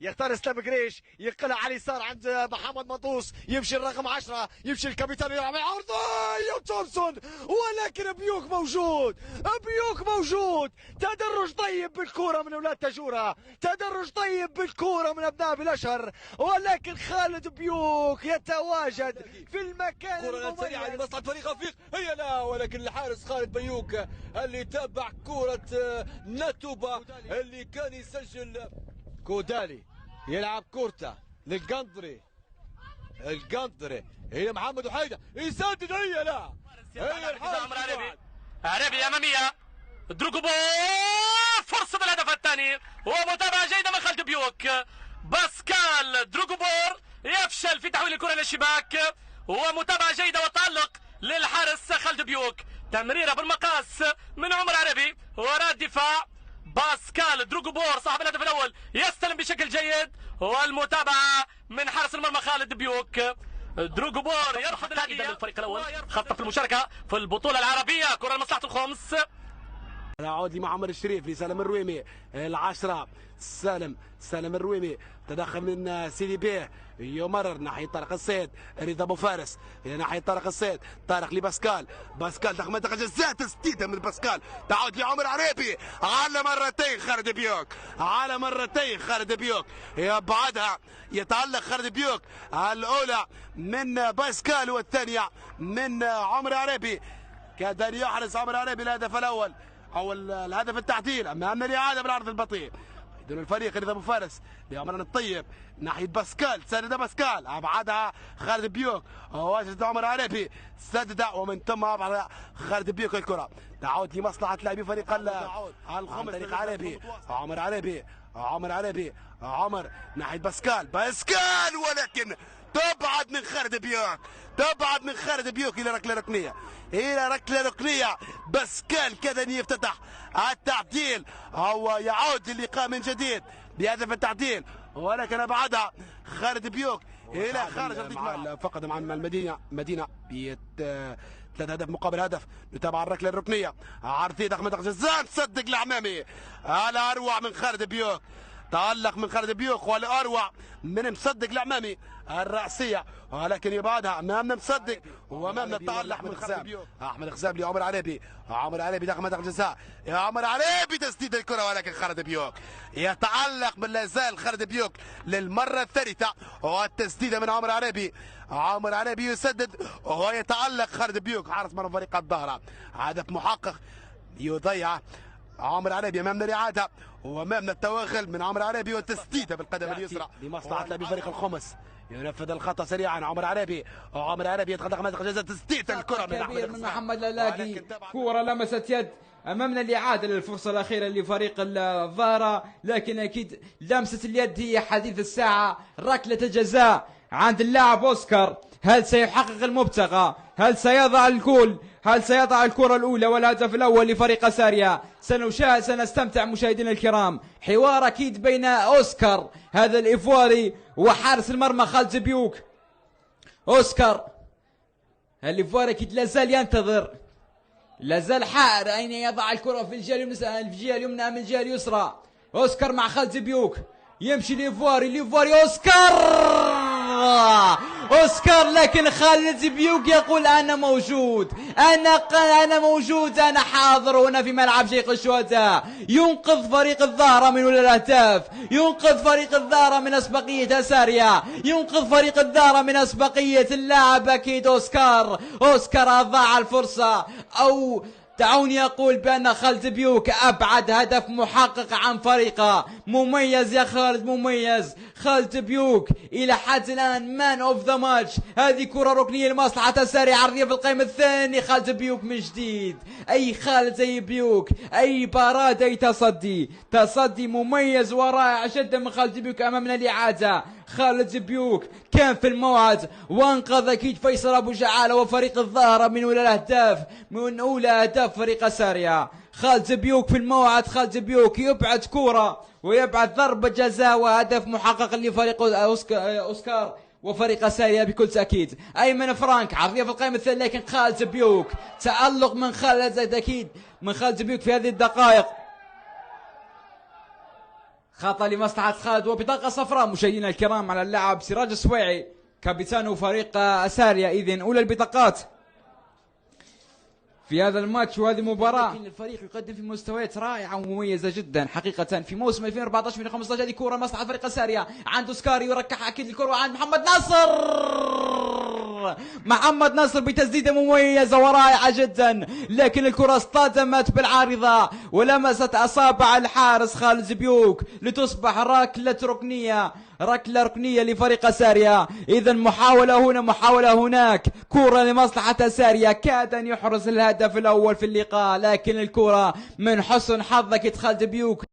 يختار اسلام قريش، يقلع على اليسار عند محمد مطوس، يمشي الرقم 10، يمشي الكابيتان يلعب عرضه تومسون، ولكن بيوك موجود، بيوك موجود. تدرج طيب بالكرة من اولاد تاجورة، تدرج طيب بالكرة من ابناء بالاشهر، ولكن خالد بيوك يتواجد في المكان كرة سريعة لمصلحة فريق رفيق، هي لا، ولكن الحارس خالد بيوك اللي تابع كرة ناتوبا اللي كان يسجل. كودالي يلعب كورته للقنطري، القنطري هي محمد وحيدة يسدد، هي لا، هي الحارس عربي أمامية دروغوبو، فرصة الهدف الثاني ومتابعة جيدة من خالد بيوك. باسكال دروغوبور يفشل في تحويل الكرة للشباك، ومتابعة جيدة وتألق للحارس خالد بيوك. تمريرة بالمقاس من عمر عربي وراء الدفاع. باسكال دروغوبور صاحب الهدف الأول يستلم بشكل جيد، والمتابعة من حارس المرمى خالد بيوك. دروغوبور يرفض الهدية للفريق الأول، خطة في المشاركة في البطولة العربية. كرة لمصلحة الخمس، نعود لمعمر الشريف لسالم الرويمي، العشرة سالم الرويمي، تدخل من سيدي بيه، يمرر ناحية طارق السيد، رضا ابو فارس ناحية طارق السيد، طارق لباسكال، باسكال داخل منطقة جزاء، تسديدة من باسكال، تعود لعمر عريبي على مرتين خالد بيوك، على مرتين خالد بيوك، يبعدها، يتألق خالد بيوك، الأولى من باسكال والثانية من عمر عريبي. كاد أن يحرز عمر عريبي الهدف الأول او الهدف التعديل، امامنا الاعاده بالعرض البطيء بدون الفريق رضا ابو فارس لعمران الطيب ناحيه باسكال، سدد باسكال، ابعدها خالد بيوك، واجد عمر عريبي، سدد ومن ثم ابعد خالد بيوك الكره. تعود لمصلحه لاعبي فريق الخمس طريق عريبي، عمر عريبي، عمر ناحيه باسكال ولكن تبعد من خالد بيوك، تبعد من خالد بيوك الى ركله ركنيه، الى ركله ركنيه. باسكال كذا يفتتح التعديل او يعود للقاء من جديد بهدف التعديل، ولكن ابعدها خالد بيوك الى خارج الملعب. فقد مع المدينه ثلاث هدف مقابل هدف. نتابع الركله الركنيه، عرضيه داخل منطقه جزاء، تصدق العمامي، الاروع من خالد بيوك، تألق من خالد بيوك، والاروع من مصدق العمامي الرأسية، ولكن يبعدها امامنا مصدق وامامنا التألق من خالد بيوك. احمد خزام لعمر عريبي، عمر عريبي داخل منطقة الجزاء، يا عمر عريبي تسديد الكرة، ولكن خالد بيوك يتألق من لا زال خالد بيوك للمرة الثالثة، والتسديدة من عمر عريبي، عمر عريبي يسدد ويتألق خالد بيوك حارس مرمى فريق الظاهرة. هدف محقق يضيع عمر عريبي امامنا الاعاده، وامامنا التوغل من عمر عريبي والتسديده بالقدم اليسرى لمصلحه لاعبي فريق الخمس. ينفذ الخطا سريعا عمر عريبي، يدخل داخل منطقه الجزاء، تسديده الكره من محمد للاقي، كره لمست يد. امامنا الاعاده للفرصه الاخيره لفريق الظاهره، لكن اكيد لمسه اليد هي حديث الساعه. ركله الجزاء عند اللاعب اوسكار، هل سيحقق المبتغى؟ هل سيضع الجول؟ هل سيضع الكرة الأولى والهدف الأول لفريق ساريا؟ سنستمتع مشاهدينا الكرام، حوار أكيد بين أوسكار هذا الإيفواري وحارس المرمى خالد بيوك. أوسكار الإيفواري أكيد لازال ينتظر، لازال حائر أين يضع الكرة، في الجهة اليمنى أم الجهة اليسرى. أوسكار مع خالد بيوك، يمشي الإيفواري أوسكار، لكن خالد بيوك يقول أنا موجود، أنا موجود، أنا حاضر هنا في ملعب شيخ الشهداء. ينقذ فريق الظاهرة من ولا الأهداف، ينقذ فريق الظاهرة من أسبقية ساريا، ينقذ فريق الظاهرة من أسبقية اللاعب أكيد أوسكار أضاع الفرصة، أو دعوني أقول بأن خالد بيوك أبعد هدف محقق عن فريقه. مميز يا خالد، مميز خالد بيوك إلى حد الآن مان أوف ذا ماتش. هذه كرة ركنية لمصلحة الساري، عرضية في القائم الثاني، خالد بيوك من جديد. أي خالد زي بيوك، أي باراد، أي تصدي مميز ورائع جدا من خالد بيوك. أمامنا الإعادة، خالد بيوك كان في الموعد وانقذ اكيد فيصل ابو جعاله وفريق الظاهره من اولى اهداف فريق ساريا. خالد بيوك في الموعد، خالد بيوك يبعد كوره ويبعد ضربه جزاء وهدف محقق لفريق اوسكار وفريق ساريا بكل تاكيد. ايمن فرانك، عرضيه في القائمه الثانيه، لكن خالد بيوك تالق من خالد بيوك في هذه الدقائق. خطأ لمصلحة خالد وبطاقة صفراء مشاهدينا الكرام على اللاعب سراج السويعي كابتن فريق أساريا. إذن أولى البطاقات في هذا الماتش وهذه المباراة. لكن الفريق يقدم في مستويات رائعة ومميزة جدا حقيقة في موسم 2014-2015. هذه كرة مصلحة فريق أساريا، عنده سكاري يركح أكيد الكرة عند محمد ناصر بتسديدة مميزة ورائعة جدا، لكن الكرة اصطدمت بالعارضة ولمست أصابع الحارس خالد زبيوك لتصبح ركلة ركنية لفريق أساريا. إذا محاولة هنا محاولة هناك، كرة لمصلحة أساريا، كاد أن يحرز الهدف الأول في اللقاء، لكن الكرة من حسن حظك خالد زبيوك